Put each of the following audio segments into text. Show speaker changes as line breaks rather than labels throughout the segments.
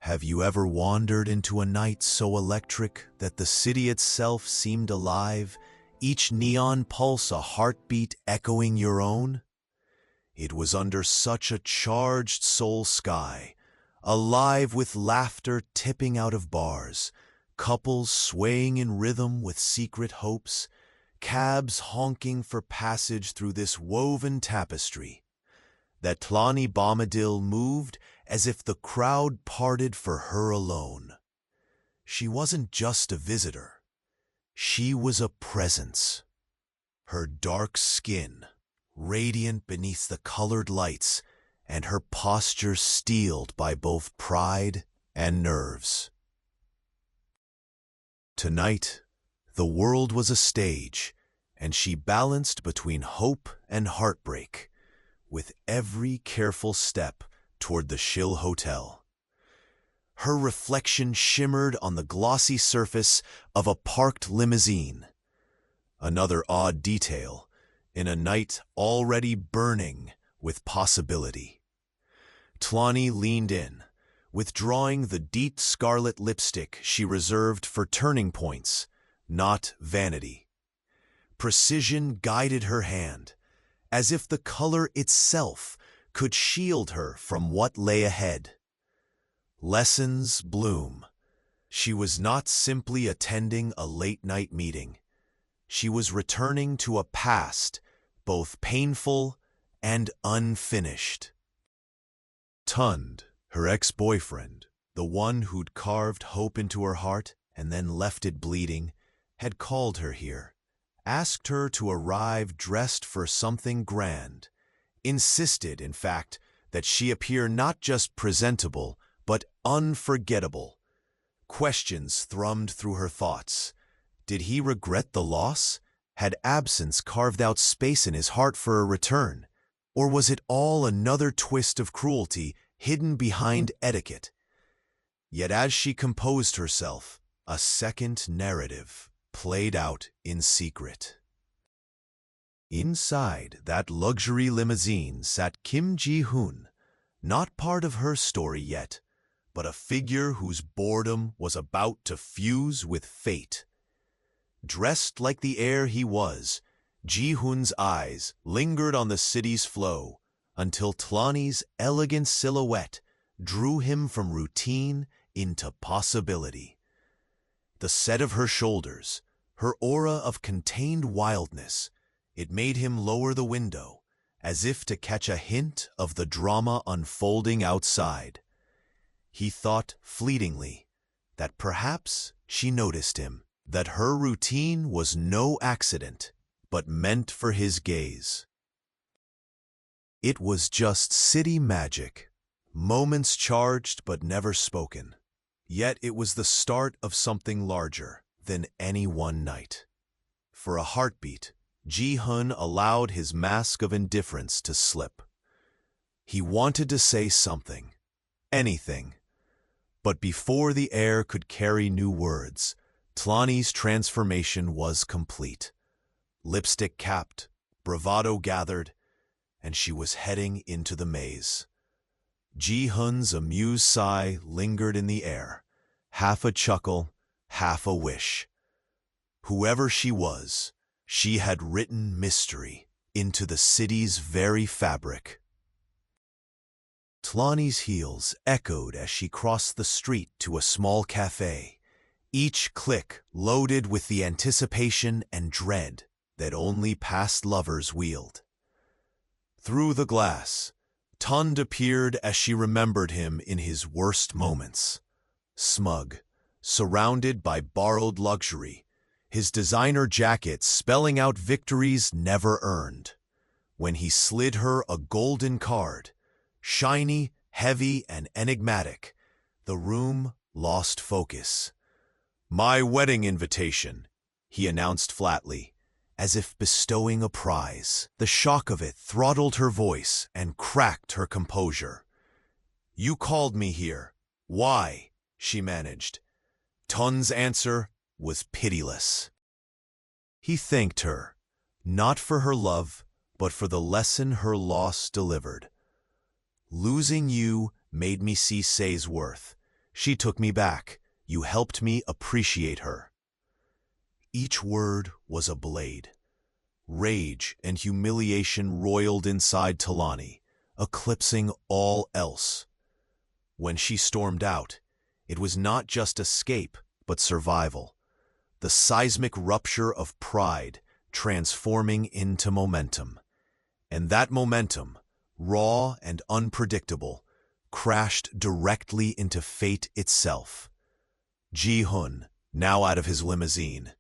Have you ever wandered into a night so electric that the city itself seemed alive, each neon pulse a heartbeat echoing your own? It was under such a charged soul sky, alive with laughter tipping out of bars, couples swaying in rhythm with secret hopes, cabs honking for passage through this woven tapestry, that Tlani Bombadil moved as if the crowd parted for her alone. She wasn't just a visitor. She was a presence. Her dark skin, radiant beneath the colored lights, and her posture steeled by both pride and nerves. Tonight, the world was a stage, and she balanced between hope and heartbreak, with every careful step toward the Shill Hotel. Her reflection shimmered on the glossy surface of a parked limousine. Another odd detail in a night already burning with possibility. Tlani leaned in, withdrawing the deep scarlet lipstick she reserved for turning points, not vanity. Precision guided her hand, as if the color itself could shield her from what lay ahead. Lessons bloom. She was not simply attending a late-night meeting. She was returning to a past both painful and unfinished. Tund, her ex-boyfriend, the one who'd carved hope into her heart and then left it bleeding, had called her here, asked her to arrive dressed for something grand, insisted, in fact, that she appear not just presentable, but unforgettable. Questions thrummed through her thoughts. Did he regret the loss? Had absence carved out space in his heart for a return? Or was it all another twist of cruelty hidden behind etiquette? Yet as she composed herself, a second narrative played out in secret. Inside that luxury limousine sat Kim Ji-hoon, not part of her story yet, but a figure whose boredom was about to fuse with fate. Dressed like the air he was, Ji-hoon's eyes lingered on the city's flow until Tlani's elegant silhouette drew him from routine into possibility. The set of her shoulders, her aura of contained wildness, it made him lower the window, as if to catch a hint of the drama unfolding outside. He thought fleetingly that perhaps she noticed him, that her routine was no accident, but meant for his gaze. It was just city magic, moments charged but never spoken. Yet it was the start of something larger than any one night. For a heartbeat, Ji-hoon allowed his mask of indifference to slip. He wanted to say something, anything. But before the air could carry new words, Tlani's transformation was complete. Lipstick capped, bravado gathered, and she was heading into the maze. Ji-hoon's amused sigh lingered in the air, half a chuckle, half a wish. Whoever she was, she had written mystery into the city's very fabric. Tlani's heels echoed as she crossed the street to a small cafe, each click loaded with the anticipation and dread that only past lovers wield. Through the glass, Tund appeared as she remembered him in his worst moments. Smug, surrounded by borrowed luxury, his designer jacket spelling out victories never earned. When he slid her a golden card, shiny, heavy, and enigmatic, the room lost focus. "My wedding invitation," he announced flatly, as if bestowing a prize. The shock of it throttled her voice and cracked her composure. "You called me here. Why?" she managed. Tund's answer was pitiless. He thanked her, not for her love, but for the lesson her loss delivered. "Losing you made me see Say's worth. She took me back. You helped me appreciate her." Each word was a blade. Rage and humiliation roiled inside Talani, eclipsing all else. When she stormed out, it was not just escape, but survival. The seismic rupture of pride transforming into momentum. And that momentum, raw and unpredictable, crashed directly into fate itself. Ji-hun, now out of his limousine,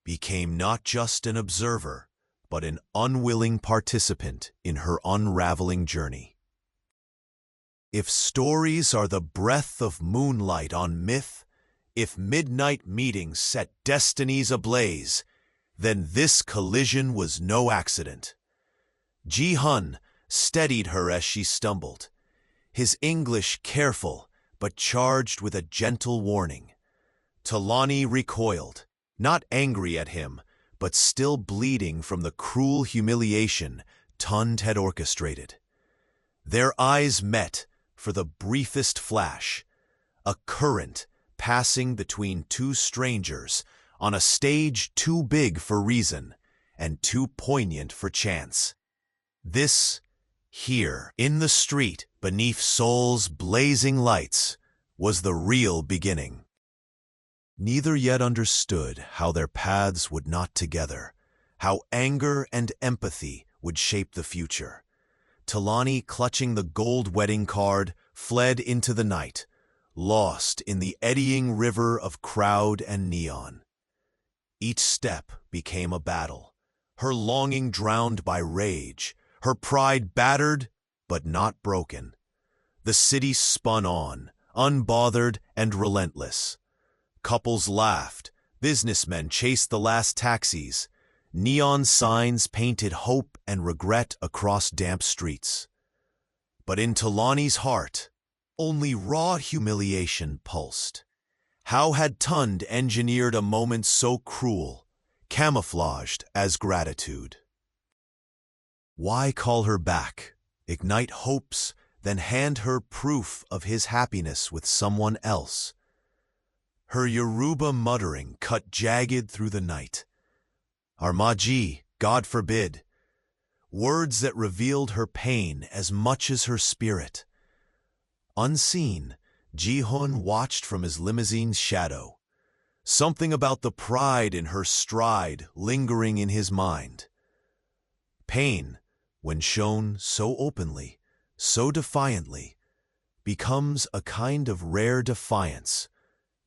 became not just an observer, but an unwilling participant in her unraveling journey. If stories are the breath of moonlight on myth, if midnight meetings set destinies ablaze, then this collision was no accident. Ji-hun steadied her as she stumbled, his English careful but charged with a gentle warning. Talani recoiled, not angry at him, but still bleeding from the cruel humiliation Tund had orchestrated. Their eyes met for the briefest flash, a current passing between two strangers on a stage too big for reason and too poignant for chance. This, here, in the street, beneath Seoul's blazing lights, was the real beginning. Neither yet understood how their paths would knot together, how anger and empathy would shape the future. Talani, clutching the gold wedding card, fled into the night, lost in the eddying river of crowd and neon. Each step became a battle, her longing drowned by rage, her pride battered but not broken. The city spun on, unbothered and relentless. Couples laughed, businessmen chased the last taxis, neon signs painted hope and regret across damp streets. But in Talani's heart, only raw humiliation pulsed. How had Tund engineered a moment so cruel, camouflaged as gratitude? Why call her back, ignite hopes, then hand her proof of his happiness with someone else? Her Yoruba muttering cut jagged through the night. Armaji, God forbid. Words that revealed her pain as much as her spirit. Unseen, Ji-hun watched from his limousine's shadow. Something about the pride in her stride lingering in his mind. Pain, when shown so openly, so defiantly, becomes a kind of rare defiance,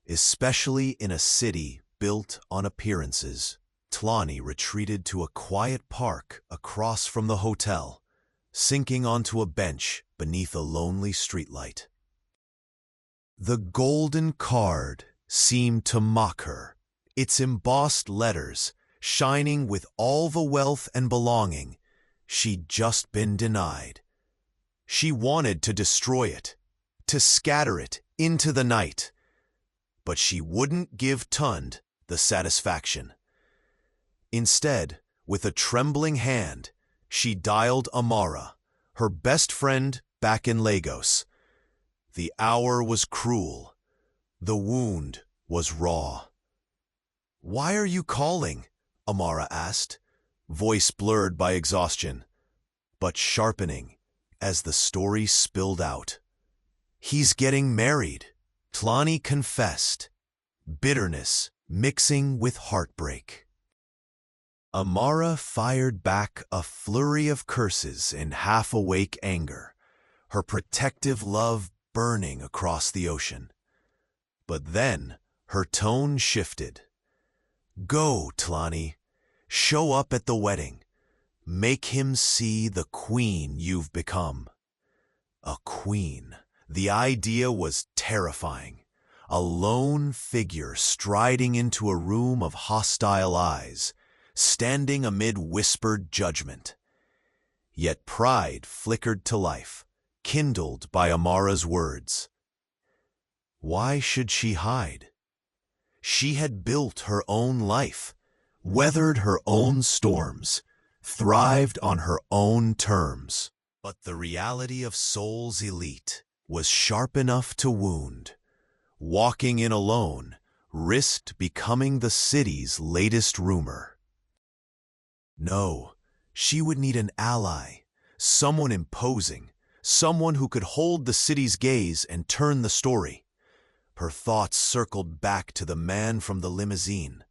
especially in a city built on appearances. Talani retreated to a quiet park across from the hotel, sinking onto a bench beneath a lonely streetlight. The golden card seemed to mock her, its embossed letters shining with all the wealth and belonging she'd just been denied. She wanted to destroy it, to scatter it into the night, but she wouldn't give Tund the satisfaction. Instead, with a trembling hand, she dialed Amara, her best friend back in Lagos. The hour was cruel. The wound was raw. "Why are you calling?" Amara asked, voice blurred by exhaustion, but sharpening as the story spilled out. "He's getting married," Talani confessed, bitterness mixing with heartbreak. Amara fired back a flurry of curses in half-awake anger, her protective love burning across the ocean. But then her tone shifted. "Go, Talani. Show up at the wedding. Make him see the queen you've become." A queen. The idea was terrifying. A lone figure striding into a room of hostile eyes, standing amid whispered judgment. Yet pride flickered to life, kindled by Amara's words. Why should she hide? She had built her own life, weathered her own storms, thrived on her own terms. But the reality of Seoul's elite was sharp enough to wound. walking in alone, risked becoming the city's latest rumor. No, she would need an ally, someone imposing, someone who could hold the city's gaze and turn the story. Her thoughts circled back to the man from the limousine,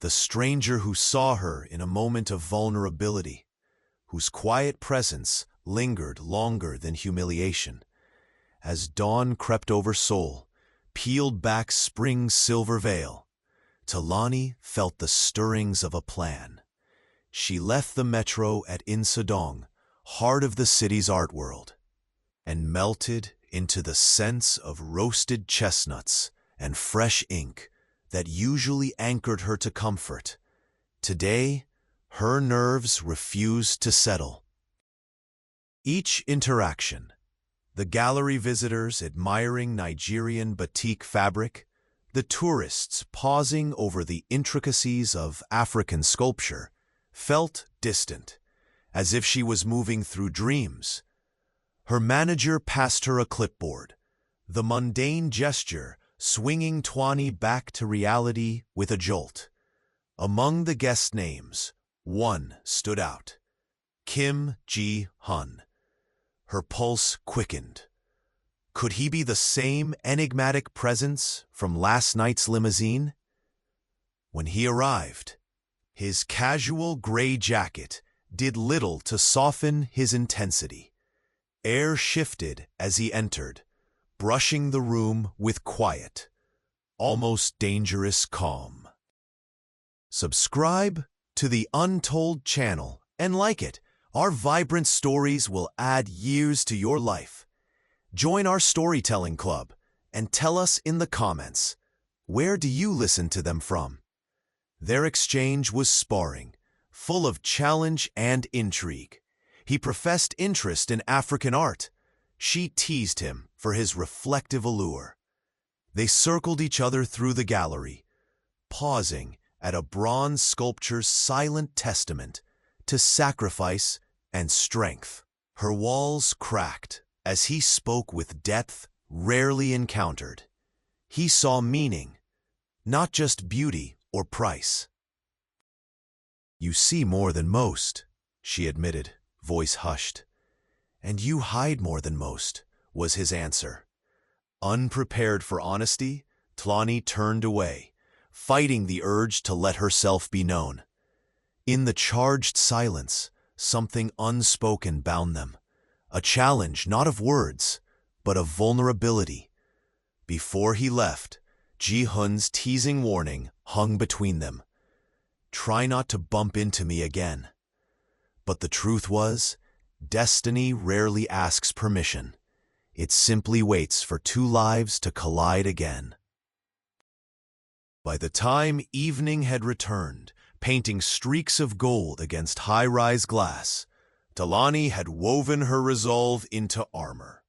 the stranger who saw her in a moment of vulnerability, whose quiet presence lingered longer than humiliation. As dawn crept over Seoul, peeled back spring's silver veil, Talani felt the stirrings of a plan. She left the metro at Insadong, heart of the city's art world, and melted into the scents of roasted chestnuts and fresh ink that usually anchored her to comfort. Today, her nerves refused to settle. Each interaction, the gallery visitors admiring Nigerian batik fabric, the tourists pausing over the intricacies of African sculpture, felt distant, as if she was moving through dreams. Her manager passed her a clipboard, the mundane gesture swinging Twani back to reality with a jolt. Among the guest names, one stood out: Kim Ji-hun. Her pulse quickened. Could he be the same enigmatic presence from last night's limousine? When he arrived, his casual gray jacket did little to soften his intensity. Air shifted as he entered, brushing the room with quiet, almost dangerous calm. Subscribe to the Untold channel and like it. Our vibrant stories will add years to your life. Join our storytelling club and tell us in the comments, where do you listen to them from? Their exchange was sparring, full of challenge and intrigue. He professed interest in African art. She teased him for his reflective allure. They circled each other through the gallery, pausing at a bronze sculpture's silent testament to sacrifice and strength. Her walls cracked as he spoke with depth rarely encountered. He saw meaning, not just beauty or price. "You see more than most," she admitted, voice hushed. "And you hide more than most," was his answer. Unprepared for honesty, Tlani turned away, fighting the urge to let herself be known. In the charged silence, something unspoken bound them, a challenge not of words, but of vulnerability. Before he left, Ji-hun's teasing warning hung between them. "Try not to bump into me again." But the truth was, destiny rarely asks permission. It simply waits for two lives to collide again. By the time evening had returned, painting streaks of gold against high-rise glass, Talani had woven her resolve into armor.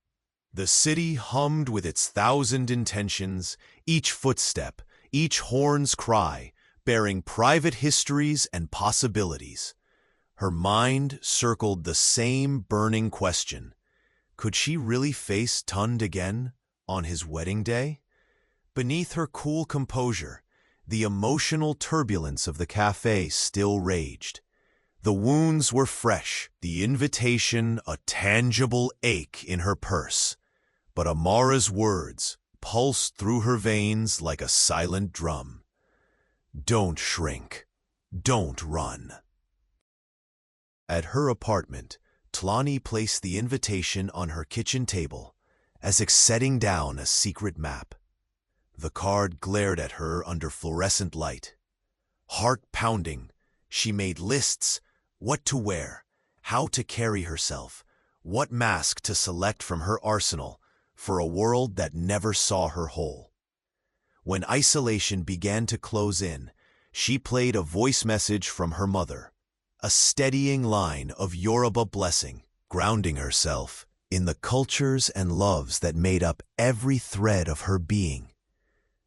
The city hummed with its thousand intentions, each footstep, each horn's cry, bearing private histories and possibilities. Her mind circled the same burning question. Could she really face Tund again on his wedding day? Beneath her cool composure, the emotional turbulence of the cafe still raged. The wounds were fresh, the invitation a tangible ache in her purse. But Amara's words pulsed through her veins like a silent drum. "Don't shrink. Don't run." At her apartment, Tlani placed the invitation on her kitchen table, as if setting down a secret map. The card glared at her under fluorescent light. Heart pounding, she made lists: what to wear, how to carry herself, what mask to select from her arsenal for a world that never saw her whole. When isolation began to close in, she played a voice message from her mother, a steadying line of Yoruba blessing, grounding herself in the cultures and loves that made up every thread of her being.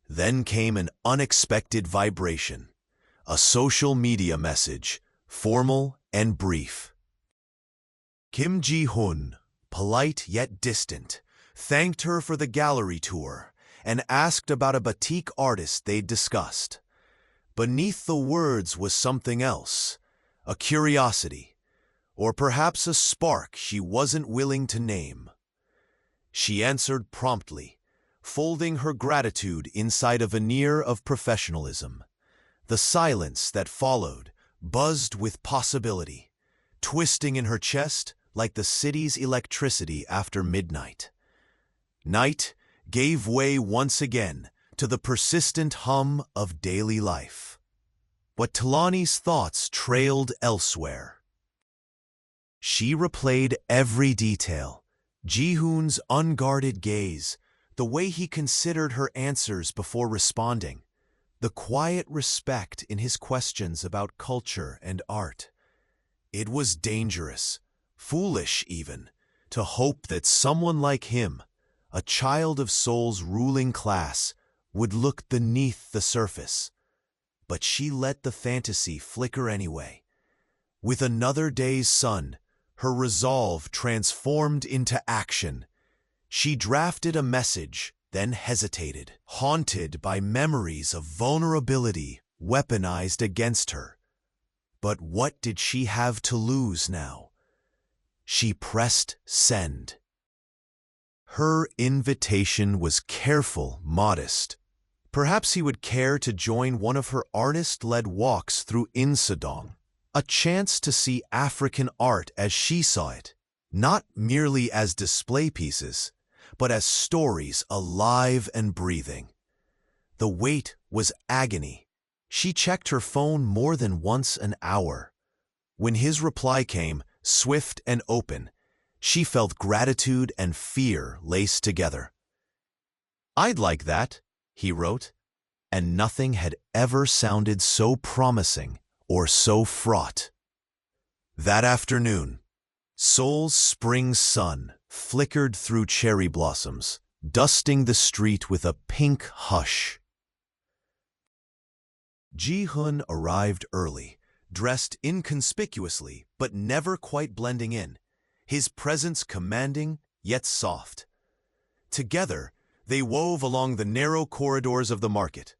Then came an unexpected vibration, a social media message, formal and brief. Kim Ji-hun, polite yet distant, thanked her for the gallery tour and asked about a batik artist they'd discussed. Beneath the words was something else, a curiosity, or perhaps a spark she wasn't willing to name. She answered promptly, folding her gratitude inside a veneer of professionalism. The silence that followed buzzed with possibility, twisting in her chest like the city's electricity after midnight. Night gave way once again to the persistent hum of daily life. But Talani's thoughts trailed elsewhere. She replayed every detail, Jihoon's unguarded gaze, the way he considered her answers before responding, the quiet respect in his questions about culture and art. It was dangerous, foolish even, to hope that someone like him, a child of Seoul's ruling class, would look beneath the surface. But she let the fantasy flicker anyway. With another day's sun, her resolve transformed into action. She drafted a message, then hesitated, haunted by memories of vulnerability weaponized against her. But what did she have to lose now? She pressed send. Her invitation was careful, modest. Perhaps he would care to join one of her artist-led walks through Insadong, a chance to see African art as she saw it, not merely as display pieces, but as stories alive and breathing. The wait was agony. She checked her phone more than once an hour. When his reply came, swift and open, she felt gratitude and fear laced together. "I'd like that," he wrote, and nothing had ever sounded so promising or so fraught. That afternoon, Seoul's spring sun flickered through cherry blossoms, dusting the street with a pink hush. Ji-hoon arrived early, dressed inconspicuously but never quite blending in, his presence commanding yet soft. Together, they wove along the narrow corridors of the market,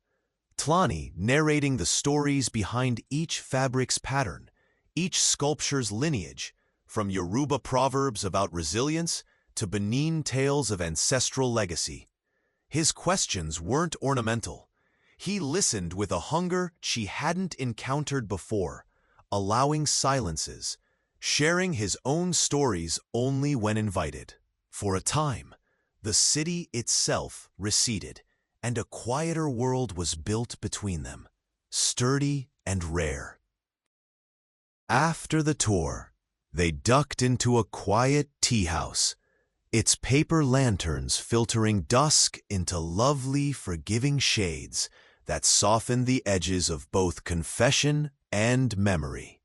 Tlani narrating the stories behind each fabric's pattern, each sculpture's lineage, from Yoruba proverbs about resilience to Benin tales of ancestral legacy. His questions weren't ornamental. He listened with a hunger she hadn't encountered before, allowing silences, sharing his own stories only when invited. For a time, the city itself receded, and a quieter world was built between them, sturdy and rare. After the tour, they ducked into a quiet tea house, its paper lanterns filtering dusk into lovely, forgiving shades that softened the edges of both confession and memory.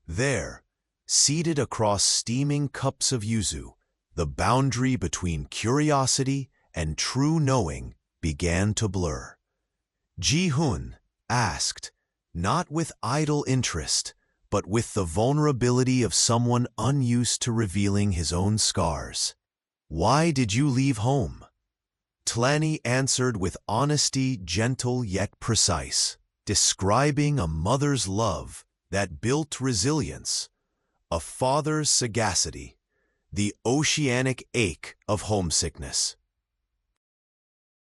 There, seated across steaming cups of yuzu, the boundary between curiosity and true knowing began to blur. Ji-hoon asked, not with idle interest, but with the vulnerability of someone unused to revealing his own scars. "Why did you leave home?" Tlani answered with honesty gentle yet precise, describing a mother's love that built resilience, a father's sagacity, the oceanic ache of homesickness.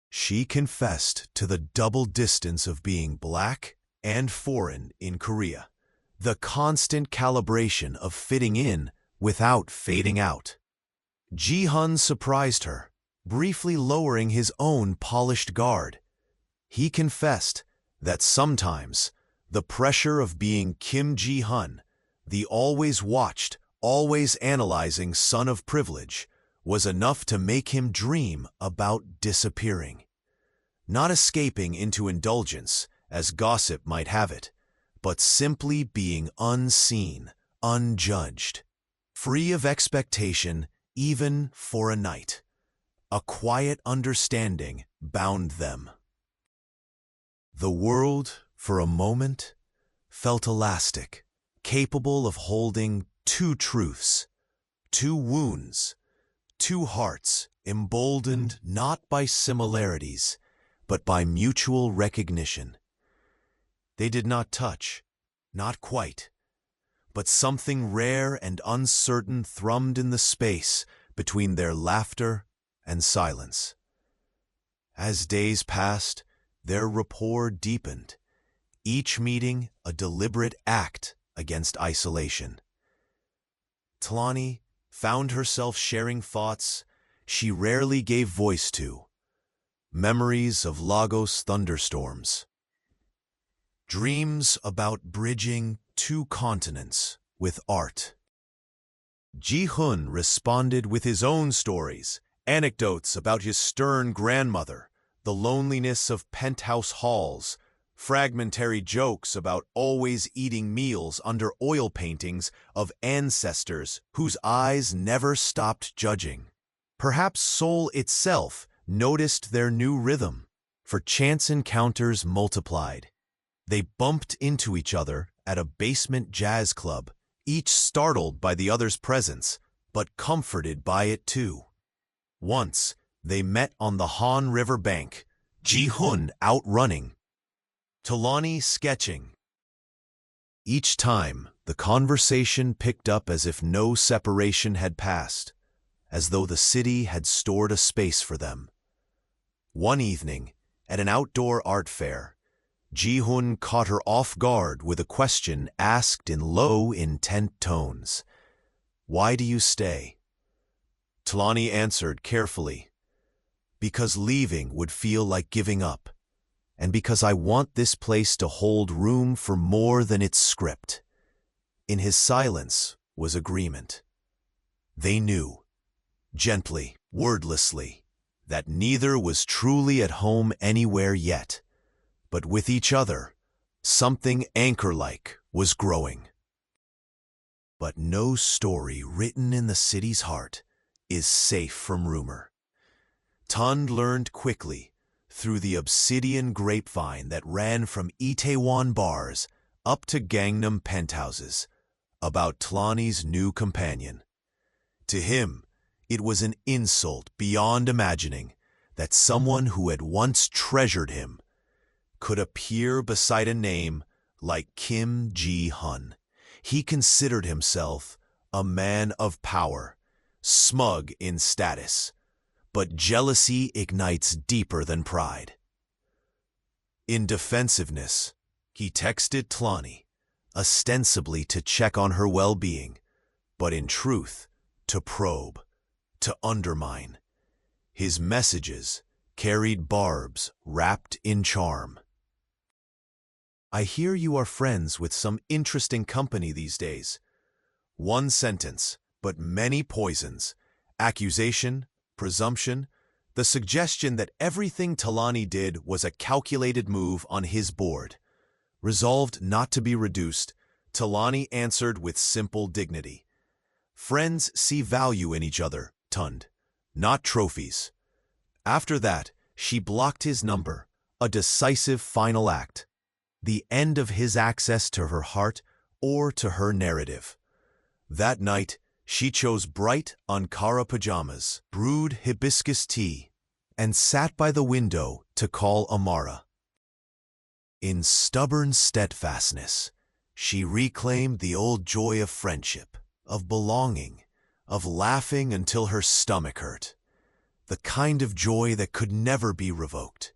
She confessed to the double distance of being black and foreign in Korea, the constant calibration of fitting in without fading out. Ji-hoon surprised her, briefly lowering his own polished guard. He confessed that sometimes the pressure of being Kim Ji-hoon, the always watched, always analyzing son of privilege, was enough to make him dream about disappearing. Not escaping into indulgence, as gossip might have it, but simply being unseen, unjudged, free of expectation even for a night. A quiet understanding bound them. The world, for a moment, felt elastic, capable of holding two truths, two wounds, two hearts emboldened not by similarities, but by mutual recognition. They did not touch, not quite, but something rare and uncertain thrummed in the space between their laughter and silence. As days passed, their rapport deepened, each meeting a deliberate act against isolation. Tlani found herself sharing thoughts she rarely gave voice to, memories of Lagos thunderstorms, dreams about bridging two continents with art. Ji-hun responded with his own stories, anecdotes about his stern grandmother, the loneliness of penthouse halls, fragmentary jokes about always eating meals under oil paintings of ancestors whose eyes never stopped judging. Perhaps Seoul itself noticed their new rhythm, for chance encounters multiplied. They bumped into each other at a basement jazz club, each startled by the other's presence, but comforted by it too. Once, they met on the Han River bank, Ji-hun out running, Tlani sketching. Each time, the conversation picked up as if no separation had passed, as though the city had stored a space for them. One evening, at an outdoor art fair, Ji-hun caught her off guard with a question asked in low, intent tones. "Why do you stay?" Tlani answered carefully, "Because leaving would feel like giving up, and because I want this place to hold room for more than its script." In his silence was agreement. They knew, gently, wordlessly, that neither was truly at home anywhere yet, but with each other, something anchor-like was growing. But no story written in the city's heart is safe from rumor. Tund learned quickly, through the obsidian grapevine that ran from Itaewon bars up to Gangnam penthouses, about Tlani's new companion. To him, it was an insult beyond imagining that someone who had once treasured him could appear beside a name like Kim Ji-hun. He considered himself a man of power, smug in status, but jealousy ignites deeper than pride. In defensiveness, he texted Tlani, ostensibly to check on her well-being, but in truth, to probe, to undermine. His messages carried barbs wrapped in charm. "I hear you are friends with some interesting company these days." One sentence, but many poisons. Accusation, presumption, the suggestion that everything Tlani did was a calculated move on his board. Resolved not to be reduced, Tlani answered with simple dignity. "Friends see value in each other, Tund, not trophies." After that, she blocked his number, a decisive final act, the end of his access to her heart or to her narrative. That night, she chose bright Ankara pajamas, brewed hibiscus tea, and sat by the window to call Amara. In stubborn steadfastness, she reclaimed the old joy of friendship, of belonging, of laughing until her stomach hurt, the kind of joy that could never be revoked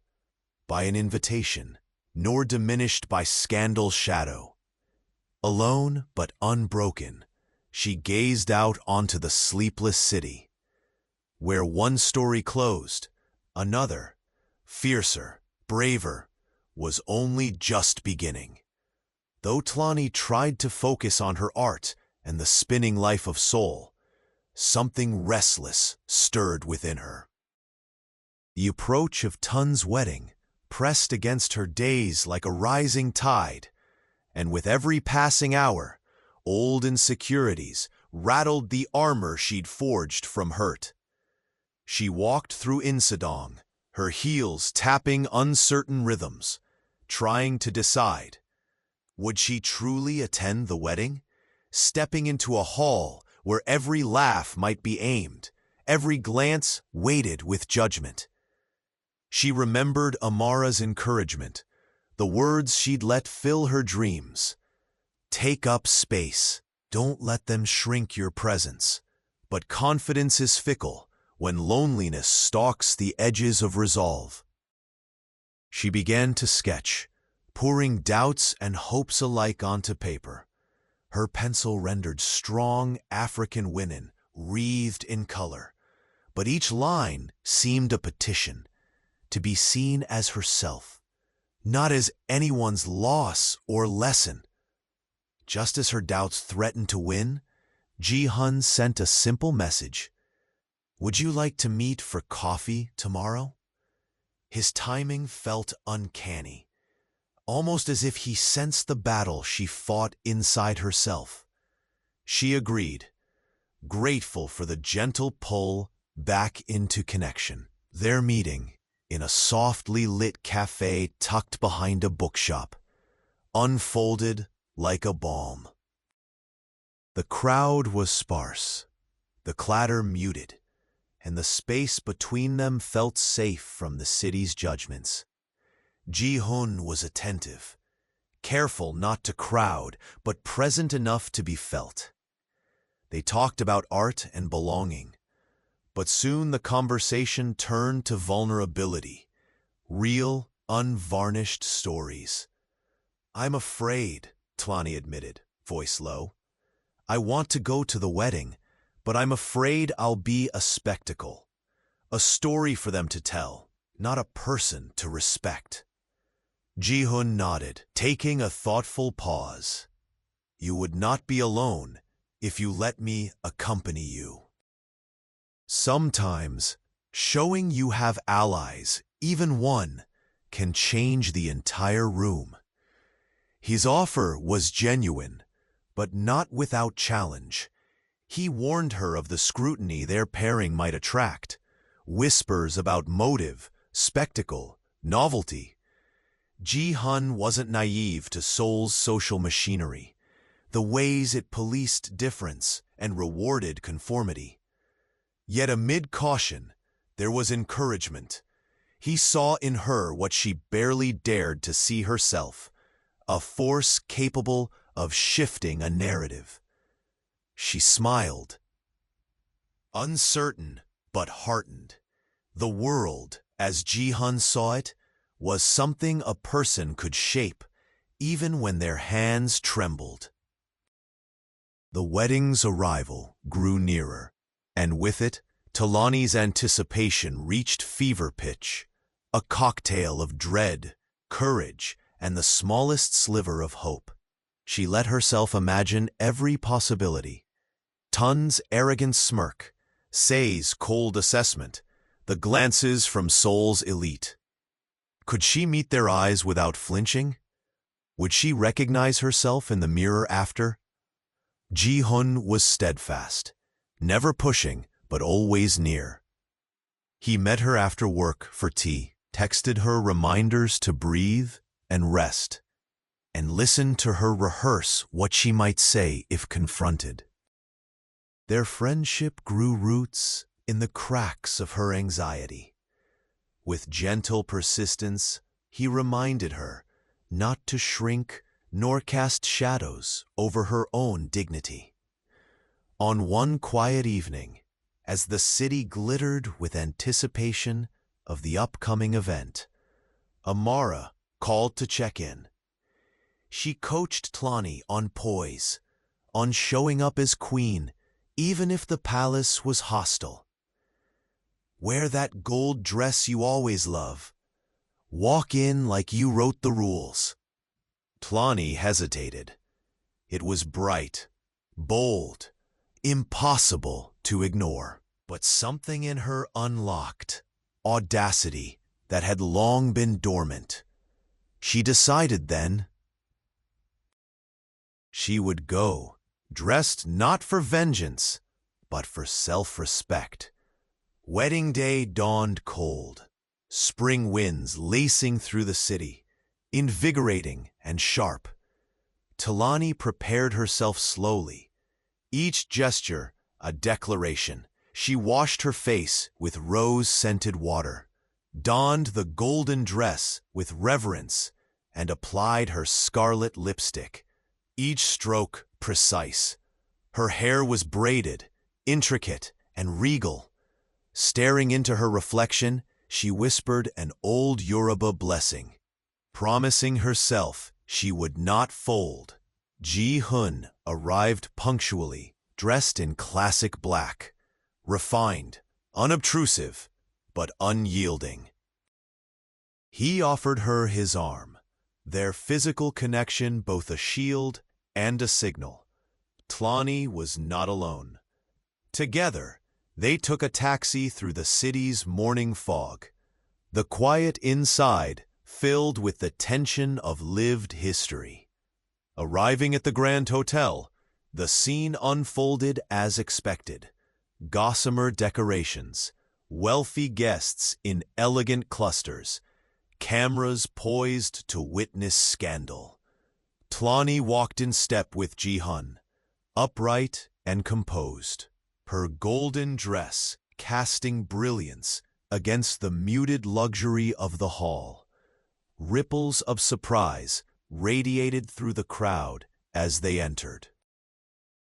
by an invitation, nor diminished by scandal's shadow. Alone but unbroken, she gazed out onto the sleepless city, where one story closed, another, fiercer, braver, was only just beginning. Though Tlani tried to focus on her art and the spinning life of Seoul, something restless stirred within her. The approach of Tund's wedding pressed against her days like a rising tide, and with every passing hour, old insecurities rattled the armor she'd forged from hurt. She walked through Insadong, her heels tapping uncertain rhythms, trying to decide. Would she truly attend the wedding, stepping into a hall where every laugh might be aimed, Every glance weighted with judgment. She remembered Amara's encouragement, the words she'd let fill her dreams. Take up space. Don't let them shrink your presence. But confidence is fickle when loneliness stalks the edges of resolve. She began to sketch, pouring doubts and hopes alike onto paper. Her pencil rendered strong African women, wreathed in color. But each line seemed a petition, to be seen as herself, not as anyone's loss or lesson. Just as her doubts threatened to win, Ji-hun sent a simple message. Would you like to meet for coffee tomorrow? His timing felt uncanny, almost as if he sensed the battle she fought inside herself. She agreed, grateful for the gentle pull back into connection. Their meeting, in a softly lit cafe tucked behind a bookshop, unfolded like a balm. The crowd was sparse, the clatter muted, and the space between them felt safe from the city's judgments. Ji-hun was attentive, careful not to crowd, but present enough to be felt. They talked about art and belonging, but soon the conversation turned to vulnerability, real, unvarnished stories. I'm afraid, Tlani admitted, voice low. I want to go to the wedding, but I'm afraid I'll be a spectacle. A story for them to tell, not a person to respect. Ji-hun nodded, taking a thoughtful pause. You would not be alone if you let me accompany you. Sometimes, showing you have allies, even one, can change the entire room. His offer was genuine, but not without challenge. He warned her of the scrutiny their pairing might attract, whispers about motive, spectacle, novelty. Ji-hun wasn't naive to Seoul's social machinery, the ways it policed difference and rewarded conformity. Yet amid caution, there was encouragement. He saw in her what she barely dared to see herself, a force capable of shifting a narrative. She smiled, uncertain but heartened. The world, as Ji-hun saw it, was something a person could shape, even when their hands trembled. The wedding's arrival grew nearer, and with it, Talani's anticipation reached fever pitch, a cocktail of dread, courage, and the smallest sliver of hope. She let herself imagine every possibility. Tun's arrogant smirk, Say's cold assessment, the glances from Seoul's elite. Could she meet their eyes without flinching? Would she recognize herself in the mirror after? Ji-hun was steadfast, never pushing, but always near. He met her after work for tea, texted her reminders to breathe and rest, and listened to her rehearse what she might say if confronted. Their friendship grew roots in the cracks of her anxiety. With gentle persistence, he reminded her not to shrink nor cast shadows over her own dignity. On one quiet evening, as the city glittered with anticipation of the upcoming event, Amara called to check in. She coached Tlani on poise, on showing up as queen, even if the palace was hostile. Wear that gold dress you always love. Walk in like you wrote the rules. Tlani hesitated. It was bright, bold, impossible to ignore. But something in her unlocked audacity that had long been dormant. She decided then she would go, dressed not for vengeance, but for self-respect. Wedding day dawned cold, spring winds lacing through the city, invigorating and sharp. Talani prepared herself slowly, each gesture a declaration, She washed her face with rose-scented water, donned the golden dress with reverence, and applied her scarlet lipstick, each stroke precise. Her hair was braided, intricate, and regal. Staring into her reflection, she whispered an old Yoruba blessing, promising herself she would not fold. Ji-hun arrived punctually, dressed in classic black, refined, unobtrusive, but unyielding. He offered her his arm, their physical connection both a shield and a signal. Tlani was not alone. Together, they took a taxi through the city's morning fog, the quiet inside filled with the tension of lived history. Arriving at the Grand Hotel, the scene unfolded as expected. Gossamer decorations, wealthy guests in elegant clusters, cameras poised to witness scandal. Tlani walked in step with Ji-hun, upright and composed, her golden dress casting brilliance against the muted luxury of the hall. Ripples of surprise radiated through the crowd as they entered.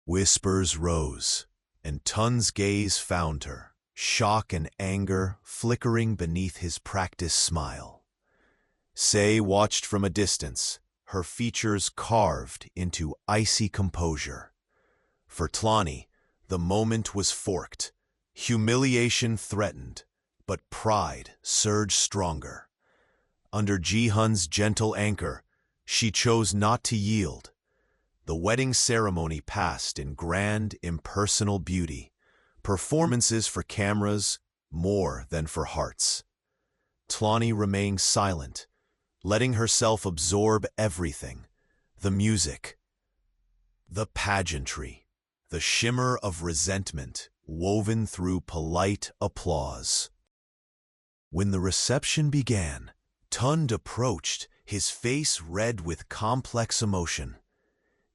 Whispers rose, and Tun's gaze found her, shock and anger flickering beneath his practiced smile. Sei watched from a distance, her features carved into icy composure. For Tlani, the moment was forked. Humiliation threatened, but pride surged stronger. Under Ji-hun's gentle anchor, she chose not to yield. The wedding ceremony passed in grand, impersonal beauty, performances for cameras more than for hearts. Tlani remained silent, letting herself absorb everything: the music, the pageantry, the shimmer of resentment woven through polite applause. When the reception began, Tund approached, his face red with complex emotion.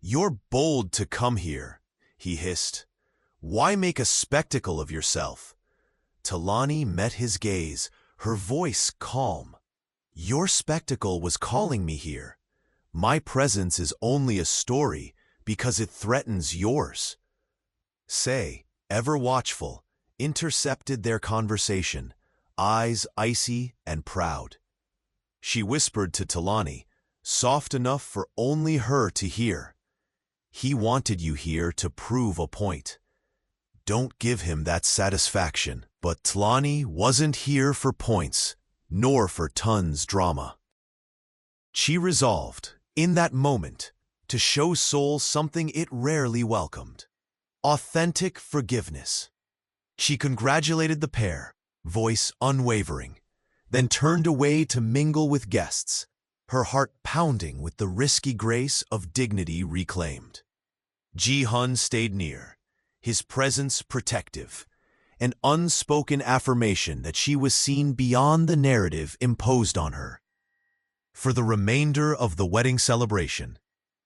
"You're bold to come here," he hissed. "Why make a spectacle of yourself?" Tlani met his gaze, her voice calm. "Your spectacle was calling me here. My presence is only a story because it threatens yours." Sei, ever watchful, intercepted their conversation, eyes icy and proud. She whispered to Tlani, soft enough for only her to hear. "He wanted you here to prove a point. Don't give him that satisfaction." But Tlani wasn't here for points, nor for Tund's drama. She resolved, in that moment, to show Seoul something it rarely welcomed: authentic forgiveness. She congratulated the pair, voice unwavering, then turned away to mingle with guests, her heart pounding with the risky grace of dignity reclaimed. Ji-hun stayed near, his presence protective, an unspoken affirmation that she was seen beyond the narrative imposed on her. For the remainder of the wedding celebration,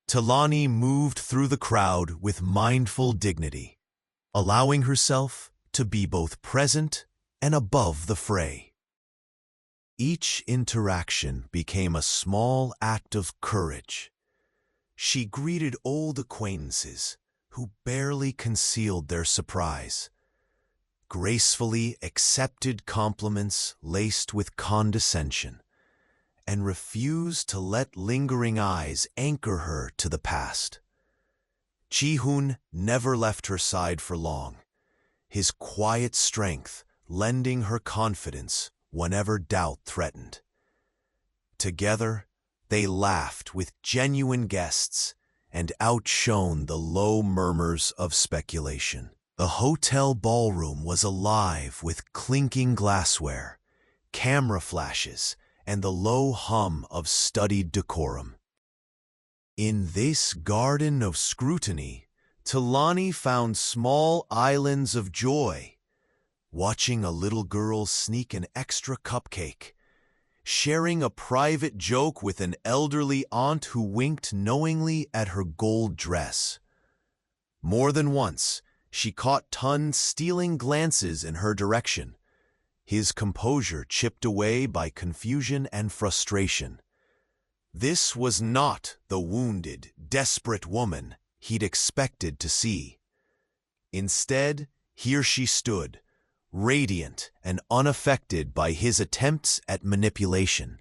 Tlani moved through the crowd with mindful dignity, allowing herself to be both present and above the fray. Each interaction became a small act of courage. She greeted old acquaintances who barely concealed their surprise, gracefully accepted compliments laced with condescension, and refused to let lingering eyes anchor her to the past. Ji-hun never left her side for long, his quiet strength lending her confidence whenever doubt threatened. Together, they laughed with genuine guests and outshone the low murmurs of speculation. The hotel ballroom was alive with clinking glassware, camera flashes, and the low hum of studied decorum. In this garden of scrutiny, Tlani found small islands of joy, watching a little girl sneak an extra cupcake, sharing a private joke with an elderly aunt who winked knowingly at her gold dress. More than once, she caught Tun stealing glances in her direction, his composure chipped away by confusion and frustration. This was not the wounded, desperate woman he'd expected to see. Instead, here she stood, radiant and unaffected by his attempts at manipulation.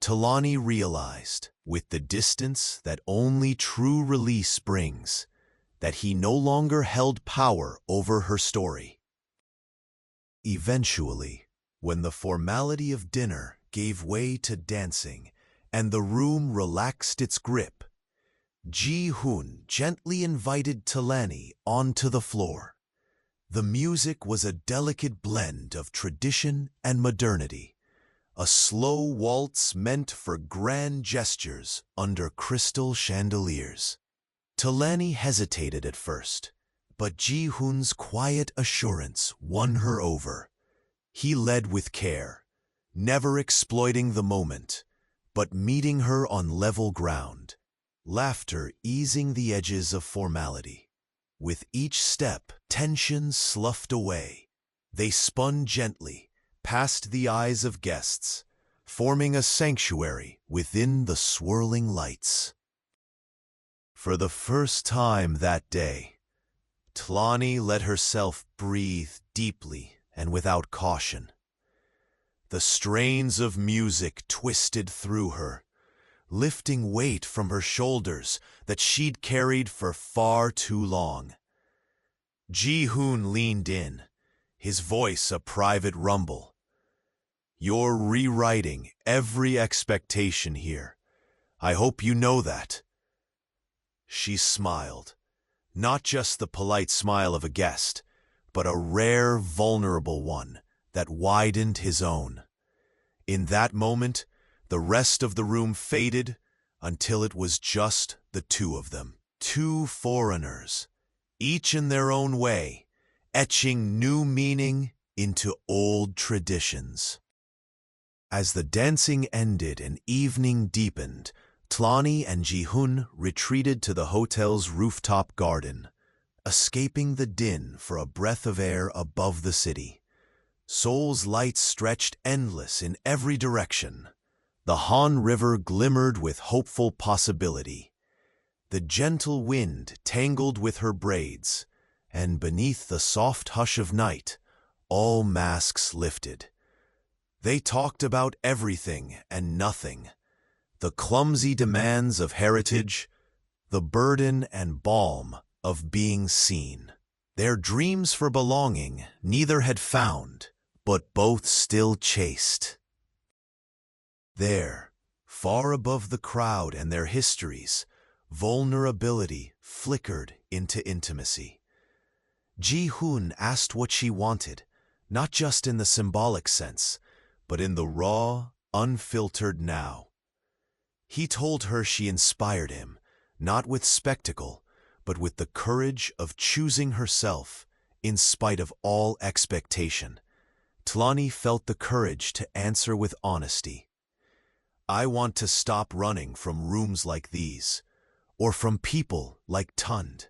Talani realized, with the distance that only true release brings, that he no longer held power over her story. Eventually, when the formality of dinner gave way to dancing and the room relaxed its grip, Ji-hoon gently invited Talani onto the floor. The music was a delicate blend of tradition and modernity, a slow waltz meant for grand gestures under crystal chandeliers. Talani hesitated at first, but Ji-hoon's quiet assurance won her over. He led with care, never exploiting the moment, but meeting her on level ground, laughter easing the edges of formality. With each step, tension sloughed away. They spun gently, past the eyes of guests, forming a sanctuary within the swirling lights. For the first time that day, Talani let herself breathe deeply and without caution. The strains of music twisted through her, lifting weight from her shoulders that she'd carried for far too long. Ji-hoon leaned in, his voice a private rumble. "You're rewriting every expectation here. I hope you know that." She smiled, not just the polite smile of a guest, but a rare, vulnerable one that widened his own. In that moment, the rest of the room faded until it was just the two of them. Two foreigners, each in their own way, etching new meaning into old traditions. As the dancing ended and evening deepened, Talani and Ji-hoon retreated to the hotel's rooftop garden, escaping the din for a breath of air above the city. Seoul's lights stretched endless in every direction. The Han River glimmered with hopeful possibility. The gentle wind tangled with her braids, and beneath the soft hush of night, all masks lifted. They talked about everything and nothing, the clumsy demands of heritage, the burden and balm of being seen. Their dreams for belonging neither had found, but both still chased. There, far above the crowd and their histories, vulnerability flickered into intimacy. Ji-hoon asked what she wanted, not just in the symbolic sense, but in the raw, unfiltered now. He told her she inspired him, not with spectacle, but with the courage of choosing herself in spite of all expectation. Talani felt the courage to answer with honesty. "I want to stop running from rooms like these, or from people like Tund.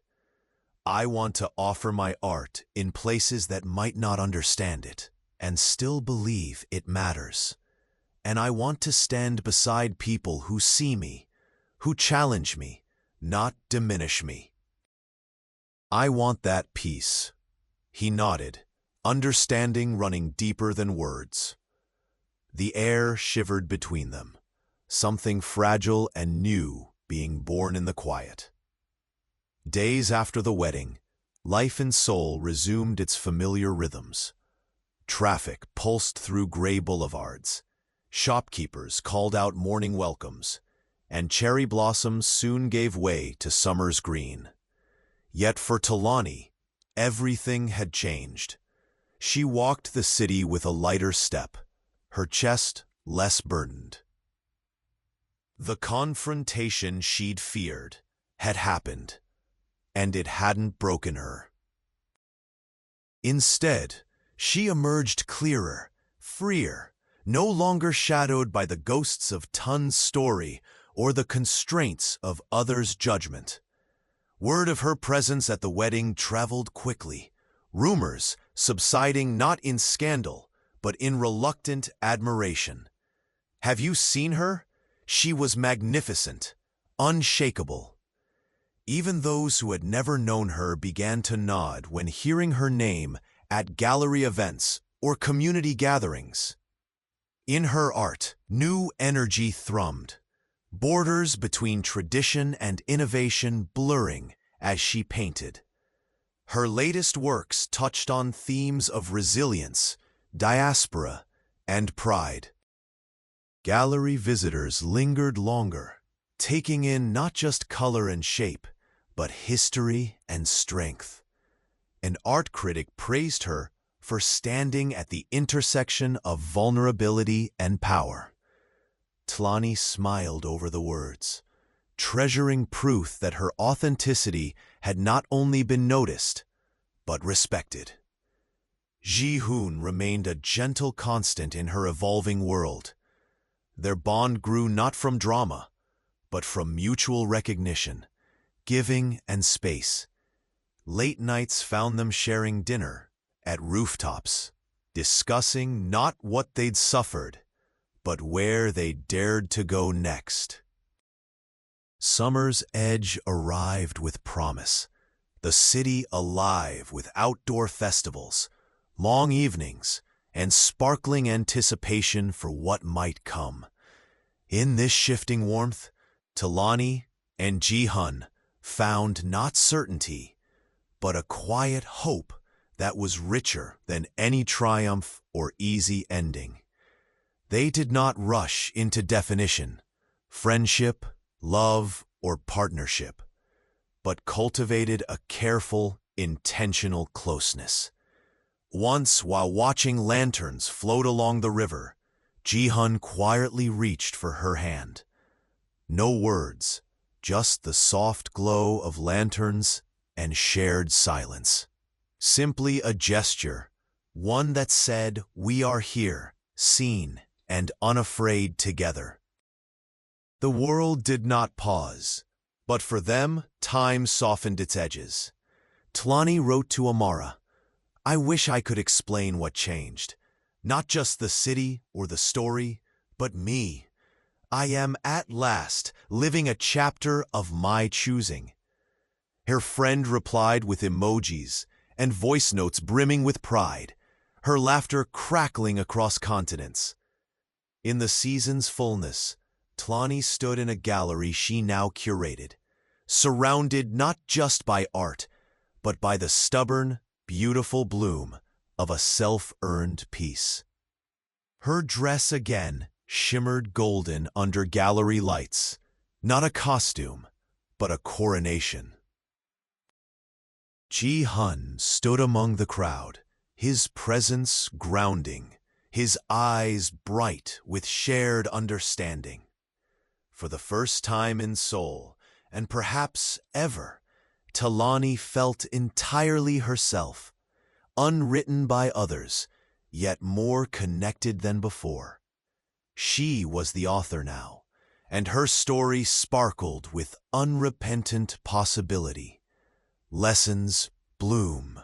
I want to offer my art in places that might not understand it, and still believe it matters. And I want to stand beside people who see me, who challenge me, not diminish me. I want that peace." He nodded, understanding running deeper than words. The air shivered between them, something fragile and new being born in the quiet. Days after the wedding, life in Seoul resumed its familiar rhythms. Traffic pulsed through gray boulevards. Shopkeepers called out morning welcomes, and cherry blossoms soon gave way to summer's green. Yet for Talani, everything had changed. She walked the city with a lighter step, her chest less burdened. The confrontation she'd feared had happened, and it hadn't broken her. Instead, she emerged clearer, freer, no longer shadowed by the ghosts of Tun's story or the constraints of others' judgment. Word of her presence at the wedding traveled quickly, rumors subsiding not in scandal, but in reluctant admiration. "Have you seen her? She was magnificent, unshakable." Even those who had never known her began to nod when hearing her name at gallery events or community gatherings. In her art, new energy thrummed, borders between tradition and innovation blurring as she painted. Her latest works touched on themes of resilience, diaspora, and pride. Gallery visitors lingered longer, taking in not just color and shape, but history and strength. An art critic praised her for standing at the intersection of vulnerability and power. Tlani smiled over the words, treasuring proof that her authenticity had not only been noticed, but respected. Ji-hoon remained a gentle constant in her evolving world. Their bond grew not from drama, but from mutual recognition, giving and space. Late nights found them sharing dinner at rooftops, discussing not what they'd suffered, but where they dared to go next. Summer's edge arrived with promise, the city alive with outdoor festivals, long evenings, and sparkling anticipation for what might come. In this shifting warmth, Talani and Ji-hun found not certainty, but a quiet hope that was richer than any triumph or easy ending. They did not rush into definition, friendship, love, or partnership, but cultivated a careful, intentional closeness. Once, while watching lanterns float along the river, Ji-hun quietly reached for her hand. No words, just the soft glow of lanterns and shared silence. Simply a gesture, one that said, "We are here, seen and unafraid together." The world did not pause, but for them, time softened its edges. Tlani wrote to Amara, "I wish I could explain what changed. Not just the city or the story, but me. I am at last living a chapter of my choosing." Her friend replied with emojis and voice notes brimming with pride, her laughter crackling across continents. In the season's fullness, Tlani stood in a gallery she now curated, surrounded not just by art, but by the stubborn, beautiful bloom of a self-earned peace. Her dress again shimmered golden under gallery lights, not a costume, but a coronation. Ji-hun stood among the crowd, his presence grounding, his eyes bright with shared understanding. For the first time in Seoul, and perhaps ever, Talani felt entirely herself, unwritten by others, yet more connected than before. She was the author now, and her story sparkled with unrepentant possibility. Lessons bloom,